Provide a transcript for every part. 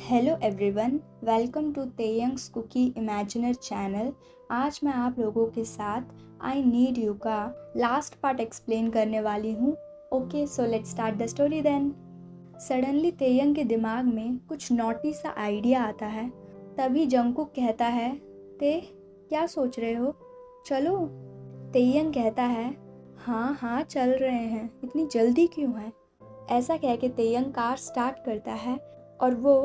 Hello everyone, welcome to Taehyung's Kookie imaginer channel. आज मैं आप लोगों के साथ आई नीड यू का लास्ट पार्ट एक्सप्लेन करने वाली हूँ। Okay, so let's start the story then. Suddenly Taehyung के दिमाग में कुछ नॉटी सा आइडिया आता है। तभी जंगकुक कहता है, ते क्या सोच रहे हो, चलो। तेयंग कहता है, हाँ हाँ चल रहे हैं, इतनी जल्दी क्यों है। ऐसा कह के तेयंग कार स्टार्ट करता है और वो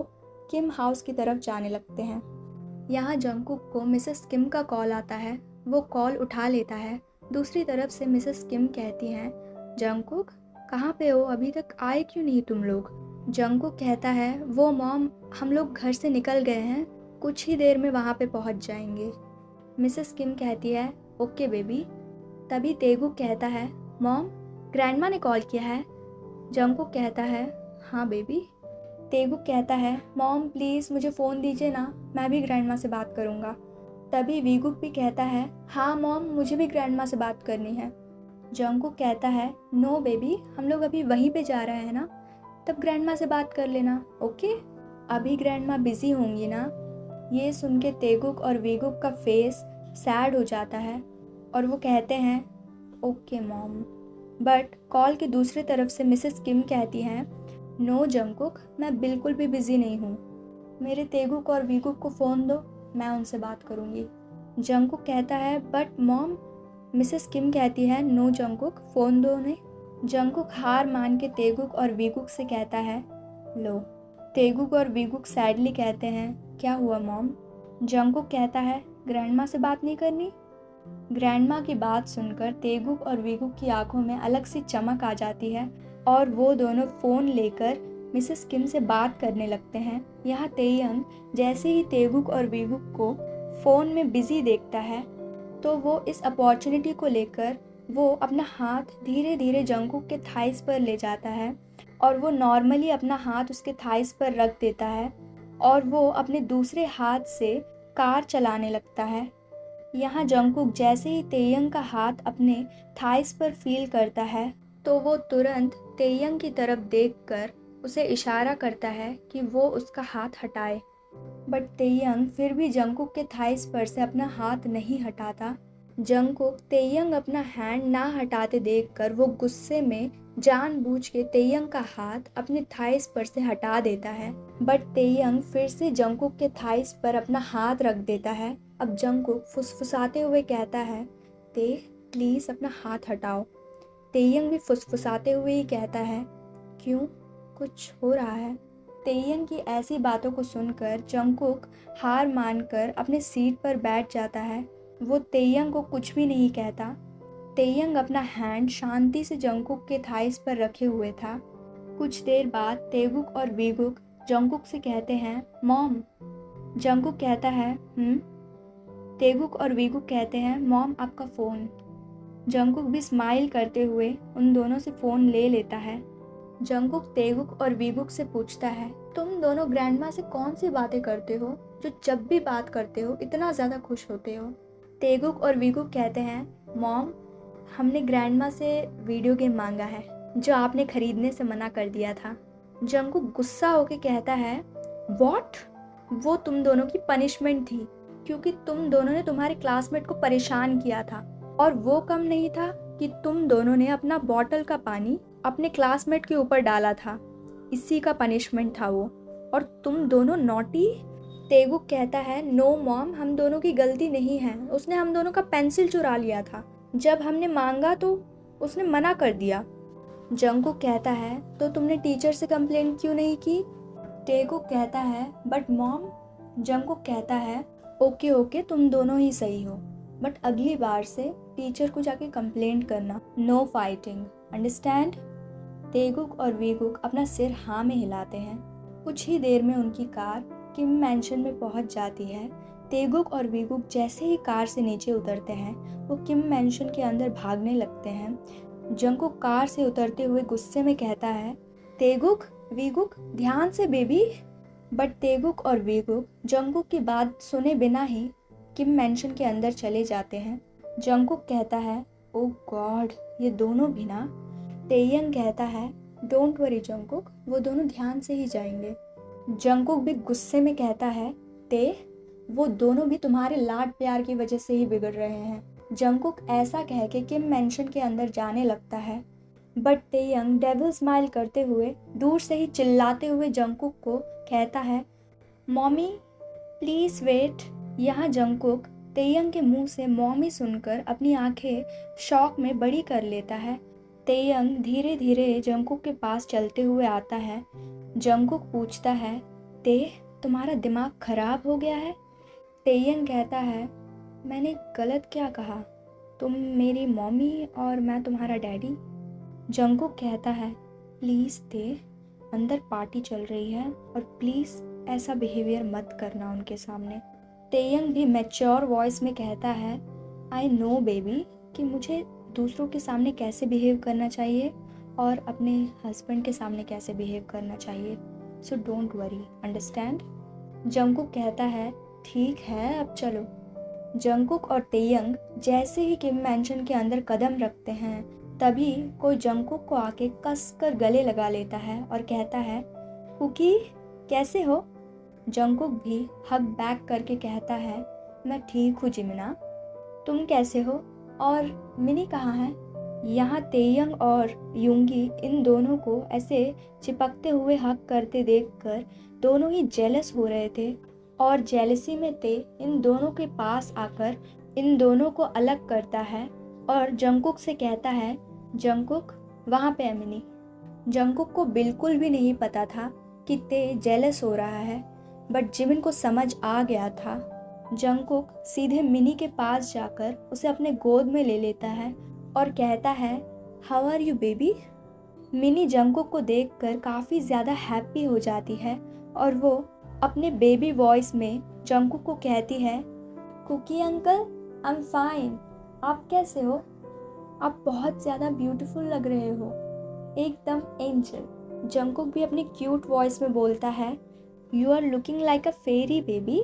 किम हाउस की तरफ जाने लगते हैं। यहाँ जंगकुक को मिसेस किम का कॉल आता है। वो कॉल उठा लेता है। दूसरी तरफ से मिसेस किम कहती हैं, जंगकुक कहाँ पे हो, अभी तक आए क्यों नहीं तुम लोग। जंगकुक कहता है, वो मॉम हम लोग घर से निकल गए हैं, कुछ ही देर में वहाँ पे पहुँच जाएंगे। मिसेस किम कहती है, ओके बेबी। तभी तेगुक कहता है, मॉम ग्रैंडमा ने कॉल किया है। जंगकुक कहता है, हाँ बेबी। तेगुक कहता है, मॉम प्लीज़ मुझे फ़ोन दीजिए ना, मैं भी ग्रैंडमा से बात करूँगा। तभी वीगुक भी कहता है, हाँ मॉम मुझे भी ग्रैंडमा से बात करनी है। जंगकुक कहता है, नो बेबी हम लोग अभी वहीं पे जा रहे हैं ना, तब ग्रैंडमा से बात कर लेना, ओके। अभी ग्रैंडमा बिज़ी होंगी ना। ये सुन के तेगुक और वीगुक का फेस सैड हो जाता है और वो कहते हैं, ओके मॉम। बट कॉल की दूसरी तरफ से मिसेस किम कहती हैं, नो जंगकुक मैं बिल्कुल भी बिज़ी नहीं हूँ, मेरे तेगुक और वीगुक को फ़ोन दो, मैं उनसे बात करूँगी। जंगकुक कहता है, बट मॉम। मिसेस किम कहती है, नो जंगकुक फ़ोन दो उन्हें। जंगकुक हार मान के तेगुक और वीगुक से कहता है, लो। तेगुक और वीगुक सैडली कहते हैं, क्या हुआ मॉम। जंगकुक कहता है, ग्रैंडमा से बात नहीं करनी। ग्रैंडमा की बात सुनकर तेगुक और वीगुक की आंखों में अलग सी चमक आ जाती है और वो दोनों फ़ोन लेकर मिसेस किम से बात करने लगते हैं। यहाँ तेयंग जैसे ही तेगुक और वीगुक को फ़ोन में बिज़ी देखता है तो वो इस अपॉर्चुनिटी को लेकर वो अपना हाथ धीरे धीरे जंगकुक के थाइस पर ले जाता है और वो नॉर्मली अपना हाथ उसके थाइस पर रख देता है और वो अपने दूसरे हाथ से कार चलाने लगता है। यहाँ जंगकुक जैसे ही तेयंग का हाथ अपने थाइस पर फील करता है तो वो तुरंत तेयंग की तरफ देखकर उसे इशारा करता है कि वो उसका हाथ हटाए। बट तेयंग फिर भी जंगकुक के थाइस पर से अपना हाथ नहीं हटाता। जंगकुक तेयंग अपना हैंड ना हटाते देखकर वो गुस्से में जानबूझ के तेयंग का हाथ अपने थाइस पर से हटा देता है। बट तेयंग फिर से जंगकुक के थाइस पर अपना हाथ रख देता है। अब जंगकुक फुसफुसाते हुए कहता है, ते प्लीज़ अपना हाथ हटाओ। तेयंग भी फुसफुसाते हुए ही कहता है, क्यों, कुछ हो रहा है। तेयंग की ऐसी बातों को सुनकर जंगकुक हार मानकर अपने सीट पर बैठ जाता है। वो तेयंग को कुछ भी नहीं कहता। तेयंग अपना हैंड शांति से जंगकुक के थाइस पर रखे हुए था। कुछ देर बाद तेगुक और वीगुक जंगकुक से कहते हैं, मॉम। जंगकुक कहता है, तेगुक और वीगुक कहते हैं, मॉम आपका फ़ोन। जंगकुक भी स्माइल करते हुए उन दोनों से फ़ोन ले लेता है। जंगकुक तेगुक और वीगुक से पूछता है, तुम दोनों ग्रैंडमा से कौन सी बातें करते हो जो जब भी बात करते हो इतना ज़्यादा खुश होते हो। तेगुक और वीगुक कहते हैं, मॉम हमने ग्रैंडमा से वीडियो गेम मांगा है जो आपने खरीदने से मना कर दिया था। जंगकुक गुस्सा होकर कहता है, व्हाट। वो तुम दोनों की पनिशमेंट थी क्योंकि तुम दोनों ने तुम्हारे क्लासमेट को परेशान किया था और वो कम नहीं था कि तुम दोनों ने अपना बॉटल का पानी अपने क्लासमेट के ऊपर डाला था, इसी का पनिशमेंट था वो, और तुम दोनों नॉटी। तेगुक कहता है, नो मॉम हम दोनों की गलती नहीं है, उसने हम दोनों का पेंसिल चुरा लिया था, जब हमने मांगा तो उसने मना कर दिया। जंगकुक कहता है, तो तुमने टीचर से कंप्लेंट क्यों नहीं की। तेगुक कहता है, बट मॉम। जंगकुक कहता है, ओके ओके तुम दोनों ही सही हो, बट अगली बार से टीचर को जाके कंप्लेंट करना, नो फाइटिंग, अंडरस्टैंड। तेगुक और वीगुक अपना सिर हाँ में हिलाते हैं। कुछ ही देर में उनकी कार किम मैंशन में पहुंच जाती है। तेगुक और वीगुक जैसे ही कार से नीचे उतरते हैं वो किम मैंशन के अंदर भागने लगते हैं। जंगकुक कार से उतरते हुए गुस्से में कहता है, तेगुक वीगुक ध्यान से बेबी। बट तेगुक और वीगुक जंगकुक की बात सुने बिना ही किम मैंशन के अंदर चले जाते हैं। जंगकुक कहता है, ओ गॉड ये दोनों भी ना। तेयंग कहता है, डोंट वरी जंगकुक वो दोनों ध्यान से ही जाएंगे। जंगकुक भी गुस्से में कहता है, ते वो दोनों भी तुम्हारे लाड प्यार की वजह से ही बिगड़ रहे हैं। जंगकुक ऐसा कह के किम मैंशन के अंदर जाने लगता है, बट तेयंग डेविल स्माइल करते हुए दूर से ही चिल्लाते हुए जंगकुक को कहता है, मॉमी प्लीज़ वेट। यहाँ जंगकुक तेयंग के मुंह से मॉमी सुनकर अपनी आंखें शॉक में बड़ी कर लेता है। तेयंग धीरे धीरे जंगकुक के पास चलते हुए आता है। जंगकुक पूछता है, ते तुम्हारा दिमाग खराब हो गया है? तेयंग कहता है, मैंने गलत क्या कहा? तुम मेरी मॉमी और मैं तुम्हारा डैडी। जंगकुक कहता है, प्लीज़ ते, अंदर पार्टी चल रही है और प्लीज़ ऐसा बिहेवियर मत करना उनके सामने। तेयंग भी मैच्योर वॉइस में कहता है, आई नो बेबी कि मुझे दूसरों के सामने कैसे बिहेव करना चाहिए और अपने हस्बैंड के सामने कैसे बिहेव करना चाहिए, so don't worry, understand. Jungkook कहता है, ठीक है अब चलो। जंगकुक और तेयंग जैसे ही किम मैंशन के अंदर कदम रखते हैं, तभी कोई जंगकुक को आके कसकर गले लगा लेता है और कहता है, कुकी कैसे हो? जंगकुक भी हग बैक करके कहता है, मैं ठीक हूँ जिमिना, तुम कैसे हो और मिनी कहाँ है? यहाँ तेयंग और युंगी इन दोनों को ऐसे चिपकते हुए हग करते देखकर दोनों ही जेलस हो रहे थे और जेलसी में ते इन दोनों के पास आकर इन दोनों को अलग करता है और जंगकुक से कहता है, जंगकुक वहाँ पे है मिनी। जंगकुक को बिल्कुल भी नहीं पता था कि ते जेलस हो रहा है, बट जिमिन को समझ आ गया था। जंगकुक सीधे मिनी के पास जाकर उसे अपने गोद में ले लेता है और कहता है, how are you baby? Mini Jungkook को देखकर काफ़ी ज़्यादा हैप्पी हो जाती है और वो अपने बेबी वॉइस में जंगकुक को कहती है, Kookie uncle I am fine, आप कैसे हो? आप बहुत ज़्यादा ब्यूटीफुल लग रहे हो, एकदम एंजल। जंगकुक भी अपनी क्यूट वॉइस में बोलता है, you are looking like a fairy baby,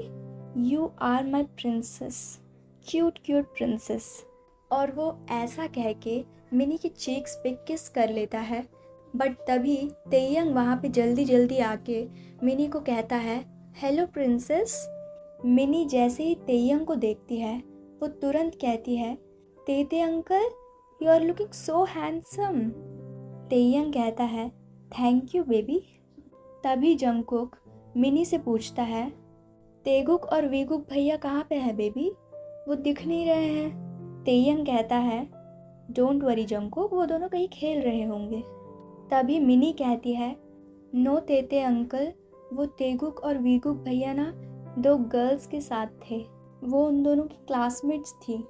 you are my princess, cute cute princess. और वो ऐसा कह के मिनी की चीक्स पे किस कर लेता है, बट तभी तेयंग वहाँ पे जल्दी जल्दी आके मिनी को कहता है, हेलो प्रिंसेस। मिनी जैसे ही तेयंग को देखती है, वो तुरंत कहती है, तेते uncle you are looking so handsome. Taehyung कहता है, थैंक यू बेबी। तभी जंगकुक मिनी से पूछता है, तेगुक और वीगुक भैया कहाँ पे है बेबी? वो दिख नहीं रहे हैं। तेयंग कहता है, डोंट वरी जंगकुक, वो दोनों कहीं खेल रहे होंगे। तभी मिनी कहती है, नो तेते अंकल, वो तेगुक और वीगुक भैया ना दो गर्ल्स के साथ थे, वो उन दोनों की क्लासमेट्स थी।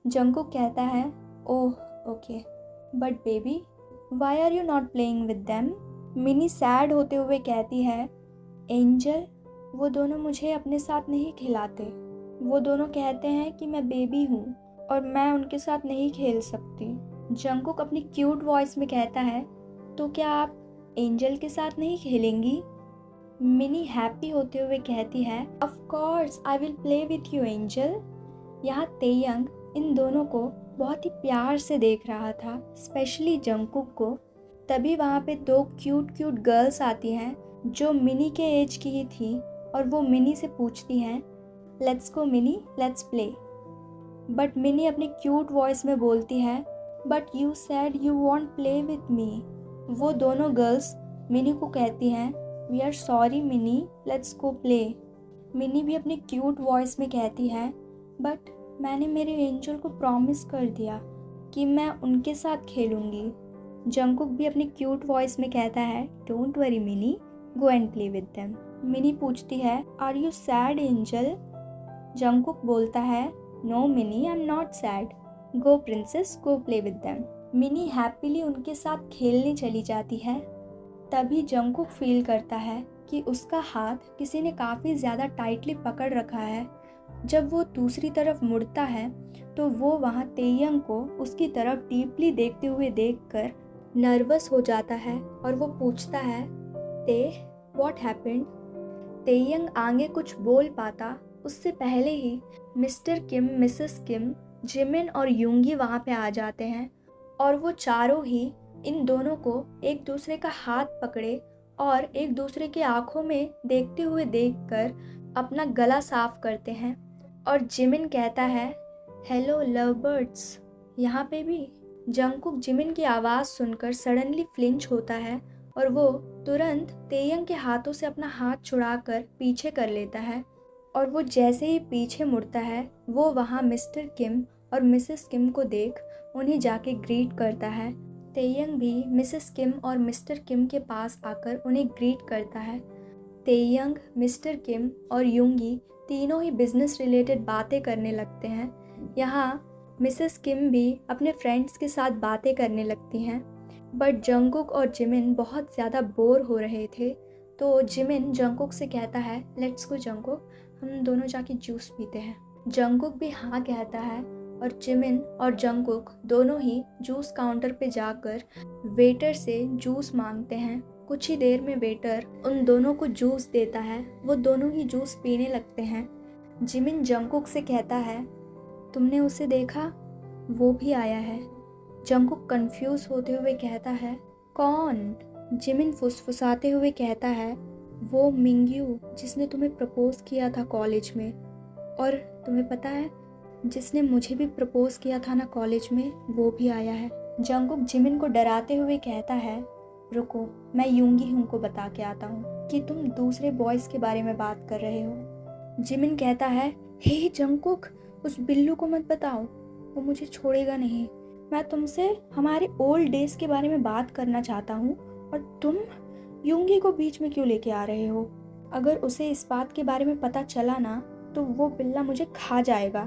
जंगकुक कहता है, oh okay, but baby why are you not playing with them? Mini sad होते हुए कहती है, एंजल वो दोनों मुझे अपने साथ नहीं खिलाते, वो दोनों कहते हैं कि मैं बेबी हूँ और मैं उनके साथ नहीं खेल सकती। जंगकुक अपनी क्यूट वॉइस में कहता है, तो क्या आप एंजल के साथ नहीं खेलेंगी? मिनी हैप्पी होते हुए कहती है, of course I will play with you angel. यहाँ तेयंग इन दोनों को बहुत ही प्यार से देख रहा था, स्पेशली जंगकुक को। तभी वहाँ पे दो क्यूट क्यूट गर्ल्स आती हैं जो मिनी के एज की ही थी और वो मिनी से पूछती हैं, let's go Mini, let's play. But Mini अपनी क्यूट वॉइस में बोलती है, but you said you won't play with me. वो दोनों गर्ल्स मिनी को कहती हैं, we are sorry Mini, let's go play. Mini भी अपनी क्यूट वॉइस में कहती है, बट मैंने मेरे एंजल को प्रॉमिस कर दिया कि मैं उनके साथ खेलूँगी। जंगकुक भी अपनी क्यूट वॉइस में कहता है, don't worry Mini, go and play with them. Mini पूछती है, are you sad angel? Jungkook बोलता है, no Mini I am not sad, go princess go play with them. Mini happily उनके साथ खेलने चली जाती है। तभी जंगकुक फील करता है कि उसका हाथ किसी ने काफ़ी ज़्यादा टाइटली पकड़ रखा है। जब वो दूसरी तरफ मुड़ता है तो वो वहाँ तेयंग को उसकी तरफ डीपली देखते हुए देखकर नर्वस हो जाता है और वो पूछता है, ते व्हाट हैपेंड? तेयंग आगे कुछ बोल पाता उससे पहले ही मिस्टर किम, मिसेस किम, जिमिन और युंगी वहाँ पे आ जाते हैं और वो चारों ही इन दोनों को एक दूसरे का हाथ पकड़े और एक दूसरे की आंखों में देखते हुए देखकर अपना गला साफ करते हैं। और जिमिन कहता है, हेलो लव बर्ड्स, यहाँ पे भी। जंगकुक जिमिन की आवाज़ सुनकर सडनली फ्लिंच होता है और वो तुरंत तेयंग के हाथों से अपना हाथ छुड़ाकर पीछे कर लेता है। और वो जैसे ही पीछे मुड़ता है वो वहाँ मिस्टर किम और मिसेस किम को देख उन्हें जाके ग्रीट करता है। तेयंग भी मिसेस किम और मिस्टर किम के पास आकर उन्हें ग्रीट करता है। तेयंग, मिस्टर किम और युंगी तीनों ही बिजनेस रिलेटेड बातें करने लगते हैं। यहाँ मिसेस किम भी अपने फ्रेंड्स के साथ बातें करने लगती हैं। बट जंगकुक और जिमिन बहुत ज़्यादा बोर हो रहे थे, तो जिमिन जंगकुक से कहता है, लेट्स गो जंगकुक, हम दोनों जाके जूस पीते हैं। जंगकुक भी हाँ कहता है और जिमिन और जंगकुक दोनों ही जूस काउंटर पे जाकर वेटर से जूस मांगते हैं। कुछ ही देर में वेटर उन दोनों को जूस देता है। वो दोनों ही जूस पीने लगते हैं। जिमिन जंगकुक से कहता है, तुमने उसे देखा, वो भी आया है। जंगकुक कंफ्यूज होते हुए कहता है, कौन? जिमिन फुसफुसाते हुए कहता है, वो मिंग्यू जिसने तुम्हें प्रपोज किया था कॉलेज में। और तुम्हें पता है, जिसने मुझे भी प्रपोज किया था ना कॉलेज में, वो भी आया है। जंगकुक जिमिन को डराते हुए कहता है, रुको, मैं यूंगी हूँ को बता के आता हूँ कि तुम दूसरे बॉयज़ के बारे में बात कर रहे हो। जिमिन कहता है, हे जंगकुक, उस बिल्लू को मत बताओ, वो मुझे छोड़ेगा नहीं। मैं तुमसे हमारे ओल्ड डेज के बारे में बात करना चाहता हूँ और तुम यूंगी को बीच में क्यों लेके आ रहे हो? अगर उसे इस बात के बारे में पता चला ना तो वो बिल्ला मुझे खा जाएगा।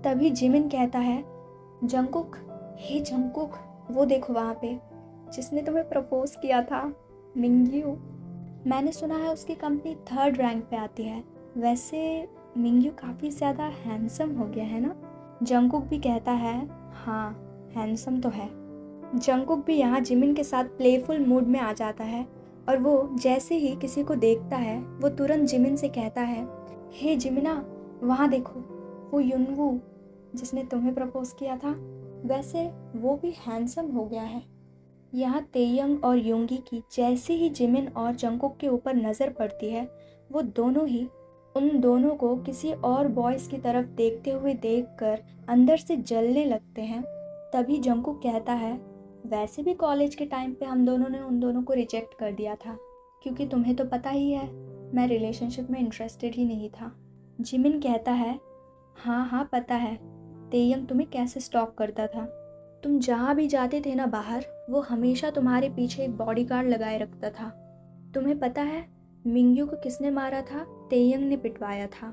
तभी जिमिन कहता है, जंगकुक, हे जंगकुक, वो देखो वहाँ पे जिसने तुम्हें प्रपोज किया था, मिंग्यू। मैंने सुना है उसकी कंपनी 3rd रैंक पे आती है। वैसे मिंग्यू काफ़ी ज़्यादा हैंडसम हो गया है ना? जंगकुक भी कहता है, हाँ हैंडसम तो है। जंगकुक भी यहाँ जिमिन के साथ प्लेफुल मूड में आ जाता है और वो जैसे ही किसी को देखता है वो तुरंत जिमिन से कहता है, हे जिमिना, वहाँ देखो, वो युनवू जिसने तुम्हें प्रपोज किया था, वैसे वो भी हैंडसम हो गया है। यहाँ तेयंग और युंगी की जैसे ही जिमिन और जंगकुक के ऊपर नज़र पड़ती है, वो दोनों ही उन दोनों को किसी और बॉयज़ की तरफ देखते हुए देखकर अंदर से जलने लगते हैं। तभी जंगकुक कहता है, वैसे भी कॉलेज के टाइम पे हम दोनों ने उन दोनों को रिजेक्ट कर दिया था, क्योंकि तुम्हें तो पता ही है मैं रिलेशनशिप में इंटरेस्टेड ही नहीं था। जिमिन कहता है, हाँ हाँ पता है, तेयंग तुम्हें कैसे स्टॉक करता था। तुम जहाँ भी जाते थे ना बाहर, वो हमेशा तुम्हारे पीछे एक बॉडीगार्ड लगाए रखता था। तुम्हें पता है मिंग्यू को किसने मारा था? तेयंग ने पिटवाया था,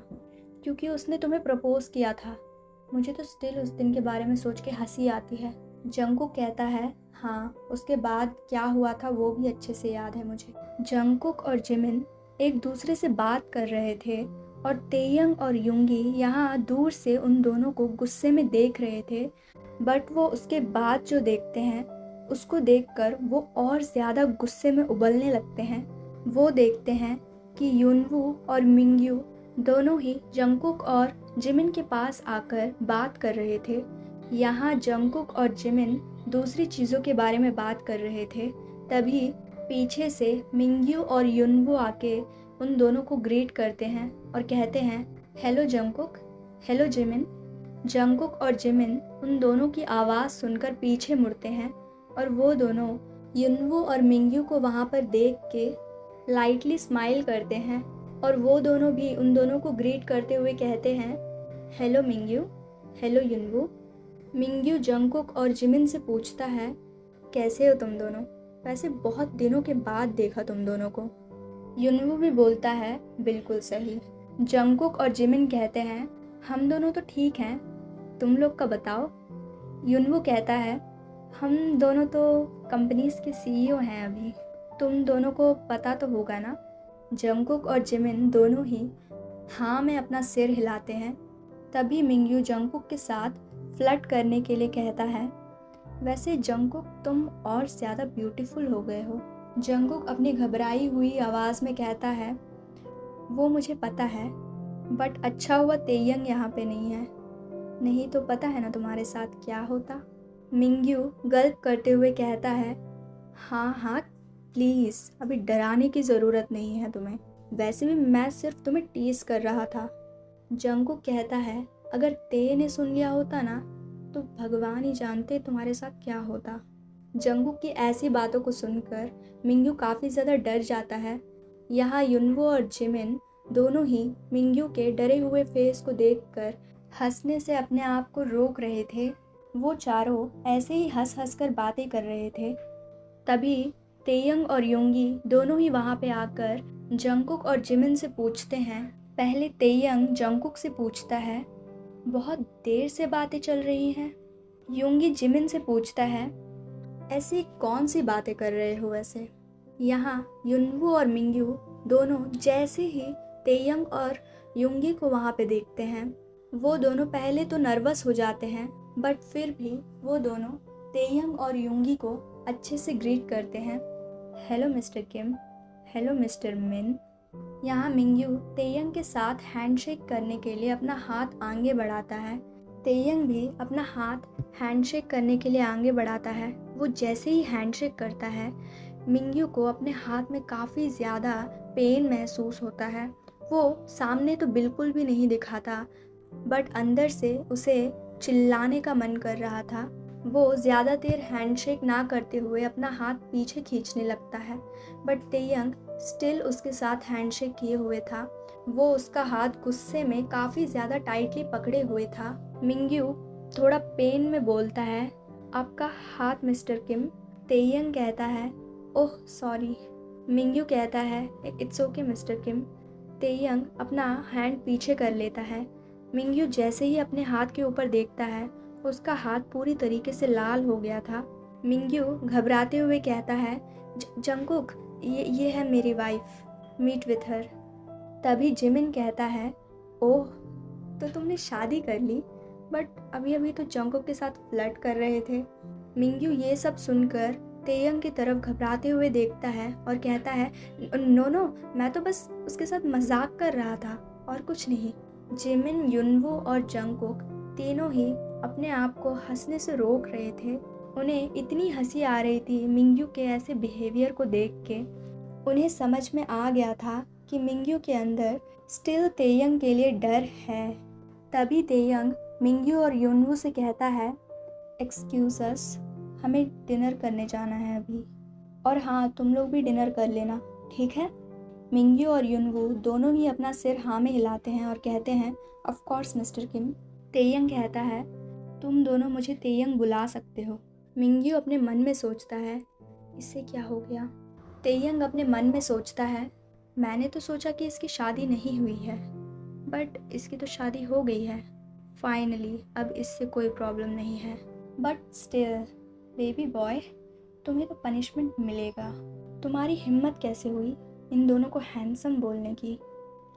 क्योंकि उसने तुम्हें प्रपोज किया था। मुझे तो स्टिल उस दिन के बारे में सोच के हंसी आती है। जंगकुक कहता है, हाँ उसके बाद क्या हुआ था वो भी अच्छे से याद है मुझे। जंगकुक और जिमिन एक दूसरे से बात कर रहे थे और तेयंग और युंगी यहाँ दूर से उन दोनों को गुस्से में देख रहे थे। बट वो उसके बाद जो देखते हैं उसको देखकर वो और ज़्यादा गुस्से में उबलने लगते हैं। वो देखते हैं कि युनवू और मिंग्यू दोनों ही जंगकुक और जिमिन के पास आकर बात कर रहे थे। यहाँ जंगकुक और जिमिन दूसरी चीज़ों के बारे में बात कर रहे थे। तभी पीछे से मिंग्यू और युनवू आके उन दोनों को ग्रीट करते हैं और कहते हैं, hello Jungkook, hello Jimin. Jungkook और जिमिन उन दोनों की आवाज़ सुनकर पीछे मुड़ते हैं और वो दोनों युनवू और मिंग्यू को वहाँ पर देख के लाइटली स्माइल करते हैं और वो दोनों भी उन दोनों को ग्रीट करते हुए कहते हैं, hello Mingyu, hello Yunwoo. Mingyu Jungkook और जिमिन से पूछता है, कैसे हो तुम दोनों? वैसे बहुत दिनों के बाद देखा तुम दोनों को। युनवू भी बोलता है, बिल्कुल सही। जंगकुक और जिमिन कहते हैं, हम दोनों तो ठीक हैं, तुम लोग का बताओ। युनवू कहता है, हम दोनों तो कंपनीज के सीईओ हैं अभी, तुम दोनों को पता तो होगा ना। जंगकुक और जिमिन दोनों ही हाँ में अपना सिर हिलाते हैं। तभी मिंग्यू जंगकुक के साथ फ्लर्ट करने के लिए कहता है, वैसे जंगकुक तुम और ज़्यादा ब्यूटीफुल हो गए हो। जंगकुक अपनी घबराई हुई आवाज़ में कहता है, वो मुझे पता है, बट अच्छा हुआ तेयंग यहाँ पे नहीं है, नहीं तो पता है ना तुम्हारे साथ क्या होता। मिंग्यू गल्प करते हुए कहता है, हाँ हाँ प्लीज़ अभी डराने की ज़रूरत नहीं है तुम्हें, वैसे भी मैं सिर्फ तुम्हें टीज़ कर रहा था। जंगकुक कहता है, अगर ते ने सुन लिया होता ना तो भगवान ही जानते तुम्हारे साथ क्या होता। जंगकुक की ऐसी बातों को सुनकर मिंग्यू काफ़ी ज़्यादा डर जाता है। यहाँ युनवो और जिमिन दोनों ही मिंग्यू के डरे हुए फेस को देखकर हंसने से अपने आप को रोक रहे थे। वो चारों ऐसे ही हंस हंस कर बातें कर रहे थे। तभी तेयंग और योंगी दोनों ही वहाँ पे आकर जंगकुक और जिमिन से पूछते हैं। पहले तेयंग जंगकुक से पूछता है, बहुत देर से बातें चल रही हैं। योंगी जिमिन से पूछता है, ऐसी कौन सी बातें कर रहे हो वैसे। यहाँ युनवो और मिंग्यू दोनों जैसे ही तेयंग और योंगी को वहाँ पे देखते हैं, वो दोनों पहले तो नर्वस हो जाते हैं, बट फिर भी वो दोनों तेयंग और योंगी को अच्छे से ग्रीट करते हैं। हेलो मिस्टर किम, हेलो मिस्टर मिन। यहाँ मिंग्यू तेयंग के साथ हैंडशेक करने के लिए अपना हाथ आगे बढ़ाता है। तेयंग भी अपना हाथ हैंडशेक करने के लिए आगे बढ़ाता है। वो जैसे ही हैंडशेक करता है, मिंग्यू को अपने हाथ में काफ़ी ज़्यादा पेन महसूस होता है। वो सामने तो बिल्कुल भी नहीं दिखाता, बट अंदर से उसे चिल्लाने का मन कर रहा था। वो ज़्यादा देर हैंडशेक ना करते हुए अपना हाथ पीछे खींचने लगता है, बट तेयंग स्टिल उसके साथ हैंडशेक किए हुए था। वो उसका हाथ गुस्से में काफ़ी ज़्यादा टाइटली पकड़े हुए था। मिंग्यू थोड़ा पेन में बोलता है, आपका हाथ मिस्टर किम। तेयंग कहता है, ओह सॉरी। मिंग्यू कहता है, इट्स ओके मिस्टर किम। तेयंग अपना हैंड पीछे कर लेता है। मिंग्यू जैसे ही अपने हाथ के ऊपर देखता है, उसका हाथ पूरी तरीके से लाल हो गया था। मिंग्यू घबराते हुए कहता है, जंगकुक, ये है मेरी वाइफ, मीट विथ हर। तभी जिमिन कहता है, ओह तो तुमने शादी कर ली, बट अभी अभी तो जंगकुक के साथ फ्लर्ट कर रहे थे। मिंग्यू ये सब सुनकर तेयंग की तरफ घबराते हुए देखता है और कहता है, नो नो, मैं तो बस उसके साथ मजाक कर रहा था और कुछ नहीं। जिमिन, युनवो और जंगकुक तीनों ही अपने आप को हंसने से रोक रहे थे। उन्हें इतनी हंसी आ रही थी मिंग्यू के ऐसे बिहेवियर को देख के। उन्हें समझ में आ गया था कि मिंग्यू के अंदर स्टिल तेयंग के लिए डर है। तभी तेयंग मिंग्यू और युनवो से कहता है, एक्सक्यूज अस, हमें डिनर करने जाना है अभी, और हाँ तुम लोग भी डिनर कर लेना, ठीक है। मिंग्यू और युनवो दोनों ही अपना सिर हाँ में हिलाते हैं और कहते हैं, ऑफ कोर्स मिस्टर किम। तेयंग कहता है, तुम दोनों मुझे तेयंग बुला सकते हो। मिंग्यू अपने मन में सोचता है, इससे क्या हो गया। तेयंग अपने मन में सोचता है, मैंने तो सोचा कि इसकी शादी नहीं हुई है, बट इसकी तो शादी हो गई है। फाइनली अब इससे कोई प्रॉब्लम नहीं है, बट स्टिल बेबी बॉय, तुम्हें तो पनिशमेंट मिलेगा। तुम्हारी हिम्मत कैसे हुई इन दोनों को हैंडसम बोलने की।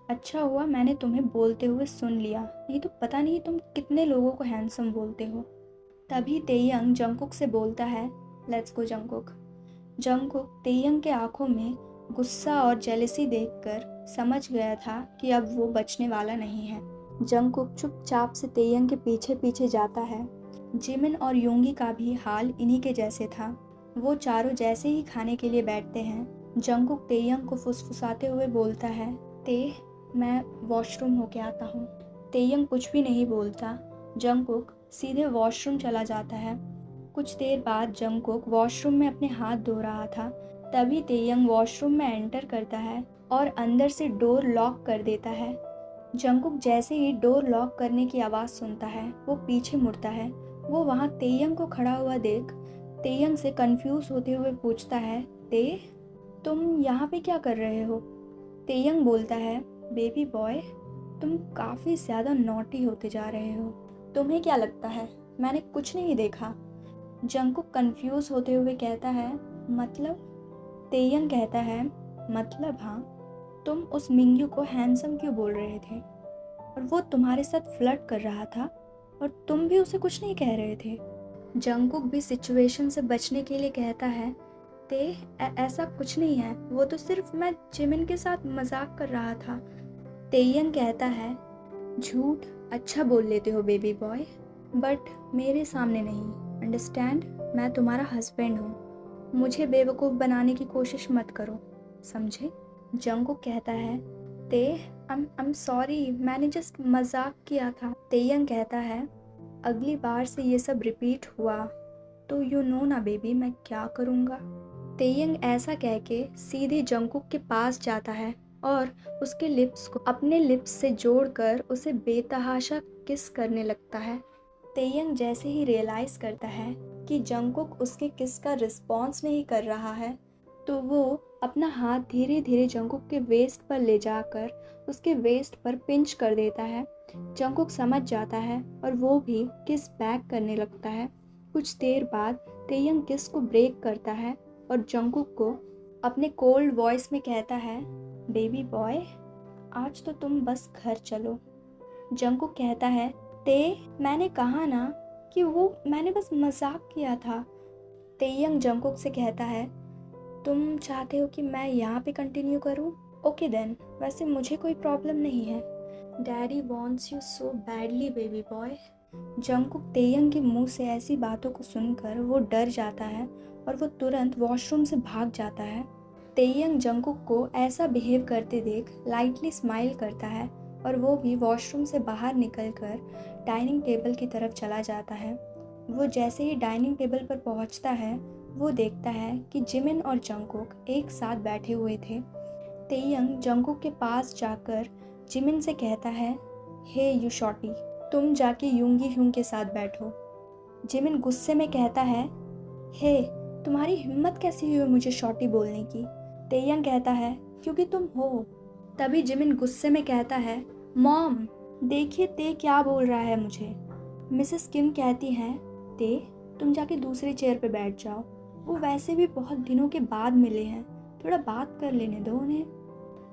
अच्छा हुआ मैंने तुम्हें बोलते हुए सुन लिया, नहीं तो पता नहीं तुम कितने लोगों को हैंडसम बोलते हो। तभी तेयंग जंगकुक से बोलता है, let's go Jungkook. Jungkook Taehyung के आंखों में गुस्सा और जेलसी देखकर समझ गया था कि अब वो बचने वाला नहीं है। जंगकुक चुपचाप से तेयंग के पीछे पीछे जाता है। जिमिन और योंगी का भी हाल इन्हीं के जैसे था। वो चारों जैसे ही खाने के लिए बैठते हैं, जंगकुक तेयंग को फुसफुसाते हुए बोलता है, ते मैं वॉशरूम होके आता हूँ। तेयंग कुछ भी नहीं बोलता। जंगकुक सीधे वॉशरूम चला जाता है। कुछ देर बाद जंगकुक वॉशरूम में अपने हाथ धो रहा था। तभी तेयंग वॉशरूम में एंटर करता है और अंदर से डोर लॉक कर देता है। जंगकुक जैसे ही डोर लॉक करने की आवाज़ सुनता है, वो पीछे मुड़ता है। वो वहाँ तेयंग को खड़ा हुआ देख तेयंग से कंफ्यूज होते हुए पूछता है, ते तुम यहाँ पे क्या कर रहे हो। तेयंग बोलता है, बेबी बॉय, तुम काफ़ी ज़्यादा नॉटी होते जा रहे हो। तुम्हें क्या लगता है मैंने कुछ नहीं देखा। जंगकुक कंफ्यूज होते हुए कहता है, मतलब। तेयंग कहता है, मतलब हाँ, तुम उस मिंग्यू को हैंडसम क्यों बोल रहे थे, और वो तुम्हारे साथ फ्लर्ट कर रहा था और तुम भी उसे कुछ नहीं कह रहे थे। जंगकुक भी सिचुएशन से बचने के लिए कहता है, ते ऐसा कुछ नहीं है, वो तो सिर्फ मैं जिमिन के साथ मजाक कर रहा था। तेयंग कहता है, झूठ अच्छा बोल लेते हो बेबी बॉय, बट मेरे सामने नहीं, अंडरस्टैंड, मैं तुम्हारा हस्बैंड हूँ। मुझे बेवकूफ़ बनाने की कोशिश मत करो, समझे? जंगकुक कहता है, ते I'm सॉरी, मैंने जस्ट मजाक किया था। तेयंग कहता है, अगली बार से ये सब रिपीट हुआ तो यू नो ना बेबी मैं क्या करूँगा। तेयंग ऐसा कह के सीधे जंगकुक के पास जाता है और उसके लिप्स को अपने लिप्स से जोड़कर उसे बेतहाशा किस करने लगता है। तेयंग जैसे ही रियलाइज़ करता है कि जंगकुक उसके किस का रिस्पॉन्स नहीं कर रहा है, तो वो अपना हाथ धीरे धीरे जंगकुक के वेस्ट पर ले जाकर उसके वेस्ट पर पिंच कर देता है। जंगकुक समझ जाता है और वो भी किस बैक करने लगता है। कुछ देर बाद तेयंग किस को ब्रेक करता है और जंगकुक को अपने कोल्ड वॉइस में कहता है, बेबी बॉय आज तो तुम बस घर चलो। जंगकुक कहता है, मैंने कहा ना कि वो मैंने बस मजाक किया था। तेयंग जंगकुक से कहता है, तुम चाहते हो कि मैं यहाँ पे कंटिन्यू करूँ? ओके देन, वैसे मुझे कोई प्रॉब्लम नहीं है। Daddy wants you so badly baby boy. Jungkook Taehyung के मुंह से ऐसी बातों को सुनकर वो डर जाता है और वो तुरंत वॉशरूम से भाग जाता है। तेयंग जंगकुक को ऐसा बिहेव करते देख लाइटली स्माइल करता है और वो भी वॉशरूम से बाहर निकलकर डाइनिंग टेबल की तरफ चला जाता है। वो जैसे ही डाइनिंग टेबल पर पहुंचता है, वो देखता है कि जिमिन और जंगकुक एक साथ बैठे हुए थे। तेयंग जंगकुक के पास जाकर जिमिन से कहता है, हे यू शॉर्टी, तुम जाके यूंगी ह्यूंग के साथ बैठो। जिमिन गुस्से में कहता है, हे तुम्हारी हिम्मत कैसी हुई मुझे शॉर्टी बोलने की? तेयंग कहता है, क्योंकि तुम हो। तभी जिमिन गुस्से में कहता है, मॉम देखिए ते क्या बोल रहा है मुझे। मिसेस किम कहती हैं, ते तुम जाके दूसरे चेयर पे बैठ जाओ, वो वैसे भी बहुत दिनों के बाद मिले हैं, थोड़ा बात कर लेने दो उन्हें।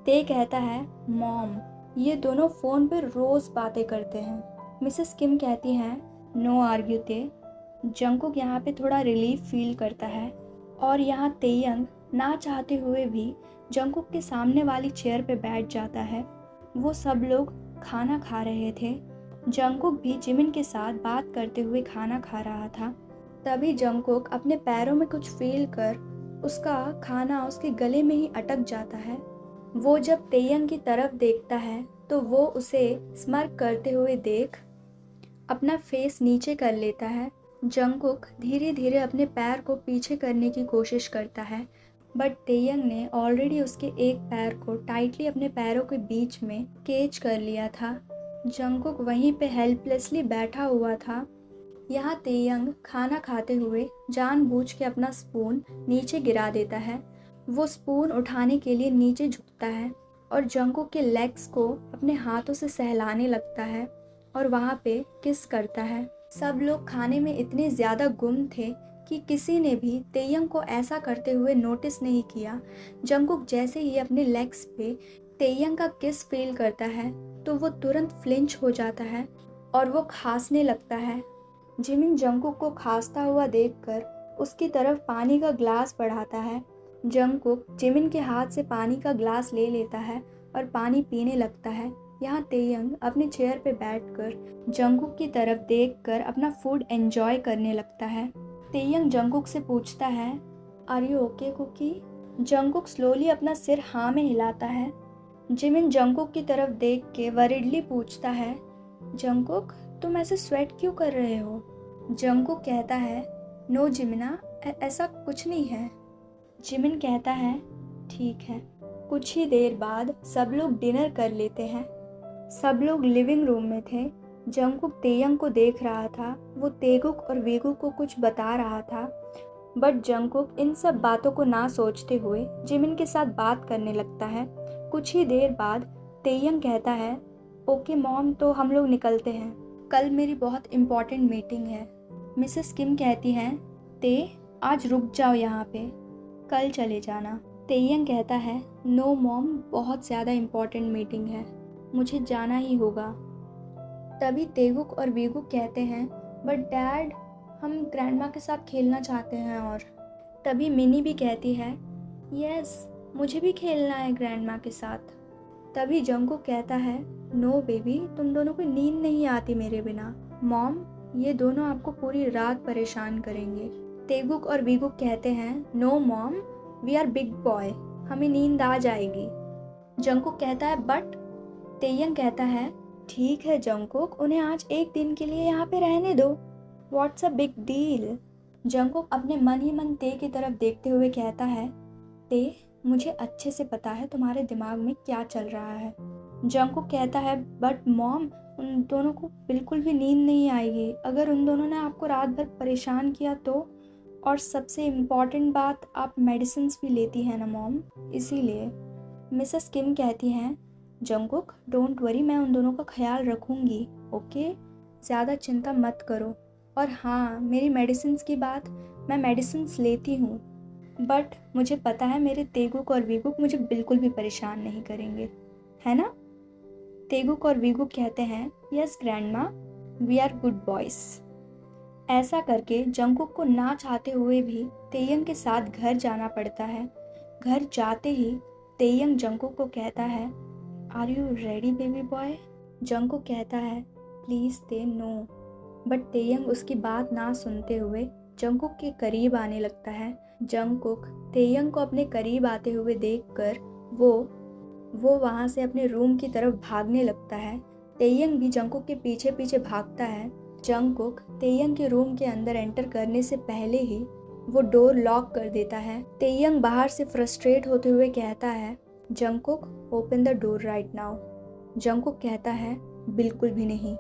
ते कहता है, मॉम ये दोनों फ़ोन पे रोज़ बातें करते हैं। मिसेस किम कहती हैं, नो आर्ग्यू ते। जंगकुक यहाँ पे थोड़ा रिलीफ फील करता है और यहाँ तेयंग ना चाहते हुए भी जंगकुक के सामने वाली चेयर पे बैठ जाता है। वो सब लोग खाना खा रहे थे। जंगकुक भी जिमिन के साथ बात करते हुए खाना खा रहा था। तभी जंगकुक अपने पैरों में कुछ फील कर उसका खाना उसके गले में ही अटक जाता है। वो जब तेयंग की तरफ देखता है तो वो उसे स्मर्क करते हुए देख अपना फेस नीचे कर लेता है। जंगकुक धीरे धीरे अपने पैर को पीछे करने की कोशिश करता है, बट तेयंग ने ऑलरेडी उसके एक पैर को टाइटली अपने पैरों के बीच में केज कर लिया था। जंगकुक वहीं पे हेल्पलेसली बैठा हुआ था। यहाँ तेयंग खाना खाते हुए जानबूझ के अपना स्पून नीचे गिरा देता है। वो स्पून उठाने के लिए नीचे झुकता है और जंगकुक के लेग्स को अपने हाथों से सहलाने लगता है और वहाँ पे किस करता है। सब लोग खाने में इतने ज़्यादा गुम थे कि किसी ने भी तेयंग को ऐसा करते हुए नोटिस नहीं किया। जंगकुक जैसे ही अपने लेग्स पे तेयंग का किस फील करता है तो वो तुरंत फ्लिंच हो जाता है और वो खांसने लगता है। जिमिन जंगकुक को खांसता हुआ देखकर उसकी तरफ पानी का ग्लास बढ़ाता है। जंगकुक जिमिन के हाथ से पानी का ग्लास ले लेता है और पानी पीने लगता है। यहाँ तेयंग अपने चेयर पे बैठकर जंगकुक की तरफ देखकर अपना फूड एंजॉय करने लगता है। तेयंग जंगकुक से पूछता है, are you okay Kookie? Jungkook slowly अपना सिर हाँ में हिलाता है। जिमिन जंगकुक की तरफ देख के वरीडली पूछता है, जंगकुक तुम ऐसे स्वेट क्यों कर रहे हो? जंगकुक कहता है, नो जिमिना, ऐसा कुछ नहीं है। जिमिन कहता है, ठीक है। कुछ ही देर बाद सब लोग डिनर कर लेते हैं। सब लोग लिविंग रूम में थे। जंगकुक तेयंग को देख रहा था। वो तेगुक और वेगुक को कुछ बता रहा था, बट जंगकुक इन सब बातों को ना सोचते हुए जिमिन के साथ बात करने लगता है। कुछ ही देर बाद तेयंग कहता है, ओके मॉम तो हम लोग निकलते हैं, कल मेरी बहुत इम्पोर्टेंट मीटिंग है। मिसेस किम कहती हैं, ते आज रुक जाओ यहाँ पे, कल चले जाना। तेयंग कहता है, नो मॉम बहुत ज़्यादा इम्पोर्टेंट मीटिंग है, मुझे जाना ही होगा। तभी तेगुक और वेगुक कहते हैं, बट डैड हम ग्रैंडमा के साथ खेलना चाहते हैं। और तभी मिनी भी कहती है, यस मुझे भी खेलना है ग्रैंडमा के साथ। तभी जंगकुक कहता है, नो बेबी तुम दोनों को नींद नहीं आती मेरे बिना। मॉम ये दोनों आपको पूरी रात परेशान करेंगे। तेगुक और वीगुक कहते हैं no mom, we are big boy, हमें नींद आ जाएगी। जंगकुक कहता है बट। तेयंग कहता है ठीक है जंगकुक, उन्हें आज एक दिन के लिए यहाँ पे रहने दो, what's a big deal. Jungkook अपने मन ही मन ते की तरफ देखते हुए कहता है ते, मुझे अच्छे से पता है तुम्हारे दिमाग में क्या चल रहा है। जंगकुक कहता है बट मॉम, उन दोनों को बिल्कुल भी नींद नहीं आएगी, अगर उन दोनों ने आपको रात भर परेशान किया तो, और सबसे इम्पॉर्टेंट बात, आप मेडिसिन्स भी लेती हैं ना मॉम, इसीलिए। मिसेस किम कहती हैं जंगकुक डोंट वरी, मैं उन दोनों का ख्याल रखूँगी, ओके, ज़्यादा चिंता मत करो। और हाँ, मेरी मेडिसिन्स की बात, मैं मेडिसिन्स लेती हूँ, बट मुझे पता है मेरे तेगुक और वीगुक मुझे बिल्कुल भी परेशान नहीं करेंगे, है ना। तेगुक और वीगुक कहते हैं yes grandma, we are good boys. ऐसा करके जंगकुक को ना चाहते हुए भी तेयंग के साथ घर जाना पड़ता है। घर जाते ही तेयंग जंगकुक को कहता है are you ready baby boy. Jungkook कहता है प्लीज़ ते नो, बट तेयंग उसकी बात ना सुनते हुए जंगकुक के करीब आने लगता है। जंगकुक तेयंग को अपने करीब आते हुए देखकर वो वहाँ से अपने रूम की तरफ भागने लगता है। तेयंग भी जंगकुक के पीछे पीछे भागता है। जंगकुक तेयंग के रूम के अंदर एंटर करने से पहले ही वो डोर लॉक कर देता है। तेयंग बाहर से फ्रस्ट्रेट होते हुए कहता है Jungkook open the door right now. Jungkook कहता है बिल्कुल भी नहीं।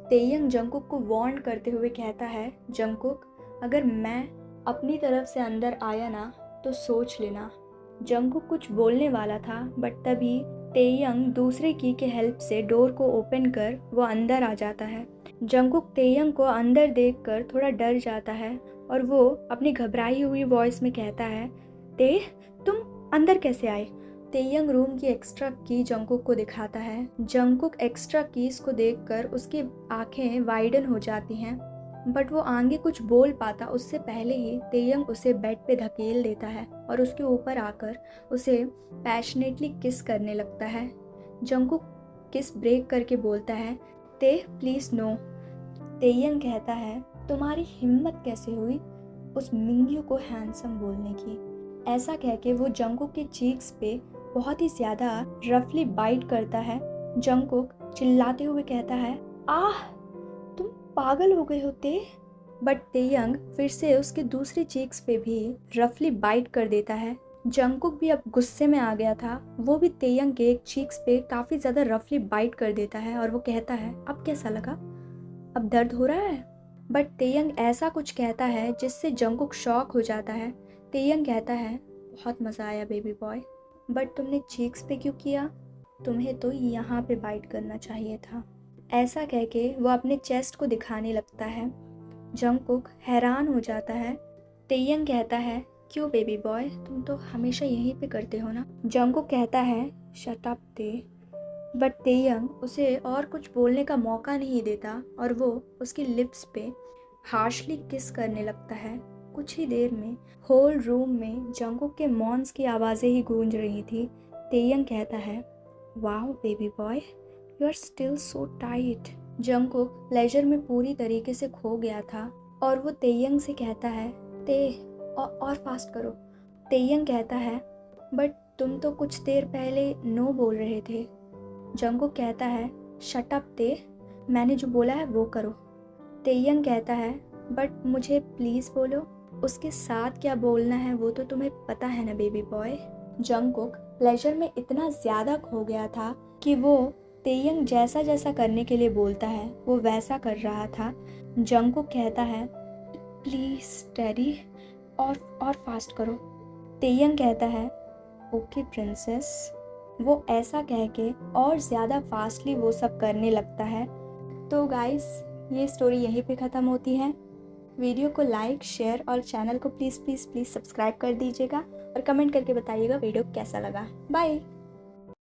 तेयंग जंगकुक को वार्न करते हुए कहता है जंगकुक, अगर मैं अपनी तरफ से अंदर आया ना तो सोच लेना। जंगकुक कुछ बोलने वाला था, बट तभी तेयंग दूसरे की के हेल्प से डोर को ओपन कर वो अंदर आ जाता है। जंगकुक तेयंग को अंदर देखकर थोड़ा डर जाता है और वो अपनी घबराई हुई वॉइस में कहता है ते, तुम अंदर कैसे आए। तेयंग रूम की एक्स्ट्रा की जंगकुक को दिखाता है। जंगकुक एक्स्ट्रा कीज को देखकर उसकी आंखें वाइडन हो जाती हैं, बट वो आगे कुछ बोल पाता उससे पहले ही तेयंग उसे बेड पे धकेल देता है और उसके ऊपर आकर उसे पैशनेटली किस करने लगता है। जंगकुक किस ब्रेक करके बोलता है ते प्लीज नो। तेयंग कहता है तुम्हारी हिम्मत कैसे हुई उस मिंग्यू को हैंडसम बोलने की। ऐसा कह के वो जंगकुक के चीक्स पे बहुत ही ज्यादा रफली बाइट करता है। जंगकुक चिल्लाते हुए कहता है आह, तुम पागल हो गए हो ते। बट तेयंग फिर से उसके दूसरी चीक्स पे भी रफली बाइट कर देता है। जंगकुक भी अब गुस्से में आ गया था, वो भी तेयंग के एक चीक्स पे काफी ज्यादा रफली बाइट कर देता है और वो कहता है अब कैसा लगा, अब दर्द हो रहा है। बट तेयंग ऐसा कुछ कहता है जिससे जंगकुक शॉक हो जाता है। तेयंग कहता है बहुत मजा आया बेबी बॉय, बट तुमने चीक्स पे क्यों किया, तुम्हें तो यहाँ पे बाइट करना चाहिए था। ऐसा कह के वो अपने चेस्ट को दिखाने लगता है। जंगकुक हैरान हो जाता है। तेयंग कहता है क्यों बेबी बॉय, तुम तो हमेशा यहीं पे करते हो ना। जंगकुक कहता है शट अप ते। बट तेयंग उसे और कुछ बोलने का मौका नहीं देता और वो उसकी लिप्स पे हार्शली किस करने लगता है। कुछ ही देर में होल रूम में जंगकुक के मॉन्स की आवाज़ें ही गूंज रही थी। तेयंग कहता है wow baby boy, you are still so tight. Jungkook pleasure में पूरी तरीके से खो गया था और वो तेयंग से कहता है ते और फास्ट करो। तेयंग कहता है बट तुम तो कुछ देर पहले नो बोल रहे थे। जंगकुक कहता है शट अप ते, मैंने जो बोला है वो करो। तेयंग कहता है बट मुझे प्लीज़ बोलो, उसके साथ क्या बोलना है वो तो तुम्हें पता है ना बेबी बॉय। जंगकुक प्लेजर में इतना ज़्यादा खो गया था कि वो तेयंग जैसा जैसा करने के लिए बोलता है वो वैसा कर रहा था। जंगकुक कहता है प्लीज़ डैडी और फास्ट करो। तेयंग कहता है ओके प्रिंसेस। वो ऐसा कह के और ज़्यादा फास्टली वो सब करने लगता है। तो गाइस, ये स्टोरी यहीं पे ख़त्म होती है। वीडियो को लाइक, शेयर और चैनल को प्लीज़ प्लीज़ प्लीज़ सब्सक्राइब कर दीजिएगा और कमेंट करके बताइएगा वीडियो कैसा लगा। बाय।